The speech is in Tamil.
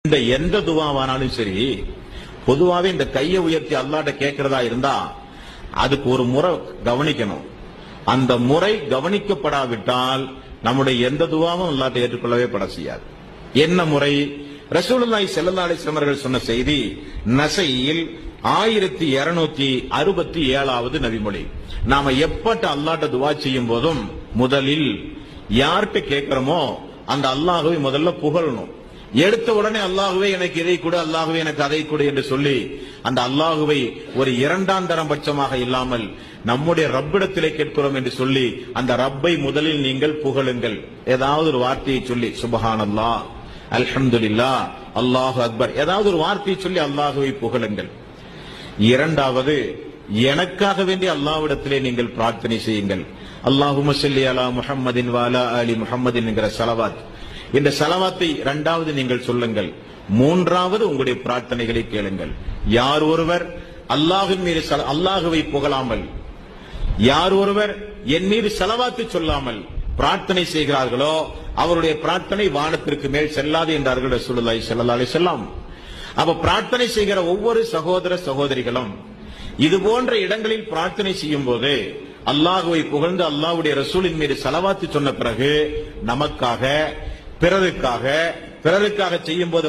இந்த எந்த துவாவானாலும் சரி, பொதுவாவே இந்த கையை உயர்த்தி அல்லாஹ்ட்ட கேட்கிறதா இருந்தா அதுக்கு ஒரு முறை கவனிக்கணும். அந்த முறை கவனிக்கப்படாவிட்டால் நம்முடைய எந்த துவாவும் அல்லாஹ்ட்ட ஏற்றுக்கொள்ளவே பட செய்யாது. என்ன முறை? ரசூலுல்லாஹி ஸல்லல்லாஹு அலைஹி வஸல்லம் அவர்கள் சொன்ன செய்தி நஸையில் 1267வது நபிமொழி. நாம எப்பட்ட அல்லாஹ்ட்ட துவா செய்யும் போதும் முதலில் யார்கிட்ட கேட்கிறோமோ அந்த அல்லாஹ்வை முதல்ல புகழணும். எடுத்த உடனே அல்லாஹ்வே எனக்கு இதை கொடு, அல்லாஹ்வே எனக்கு அதை கொடு என்று சொல்லி அந்த அல்லாஹ்வை ஒரு இரண்டாம் தரம் பட்சமாக இல்லாமல் நம்முடைய ரப்பிடத்திலே கேட்கிறோம் என்று சொல்லி அந்த ரப்பை முதலில் நீங்கள் புகழுங்கள். ஏதாவது ஒரு வார்த்தையை சொல்லி சுப்ஹானல்லாஹ், அல்ஹம்துலில்லாஹ், அல்லாஹு அக்பர், ஏதாவது ஒரு வார்த்தையை சொல்லி அல்லாஹ்வை புகழுங்கள். இரண்டாவது, எனக்காக வேண்டிய அல்லாஹ்விடத்திலே நீங்கள் பிரார்த்தனை செய்யுங்கள். அல்லாஹும்ம ஸல்லி அலா முஹம்மதின் வ அலா ஆலி முஹம்மதின் என்கிற ஸலவாத், இந்த ஸலவாத்தை இரண்டாவது நீங்கள் சொல்லுங்கள். மூன்றாவது உங்களுடைய பிரார்த்தனைகளை கேளுங்கள். யார் ஒருவர் அல்லாஹ்வின் மீது அல்லாஹ்வை புகழாமல், யார் ஒருவர் என் மீது ஸலவாத்து சொல்லாமல் பிரார்த்தனை செய்கிறார்களோ அவருடைய பிரார்த்தனை வானத்திற்கு மேல் செல்லாது என்றார்கள் ரசூலுல்லாஹி ஸல்லல்லாஹு அலைஹி வஸல்லம். அப்ப பிரார்த்தனை செய்கிற ஒவ்வொரு சகோதர சகோதரிகளும் இது போன்ற இடங்களில் பிரார்த்தனை செய்யும் போது அல்லாஹ்வை புகழ்ந்து அல்லாஹ்வுடைய ரசூலின் மீது ஸலவாத்து சொன்ன பிறகு நமக்காக பிறருக்காக செய்யும் போது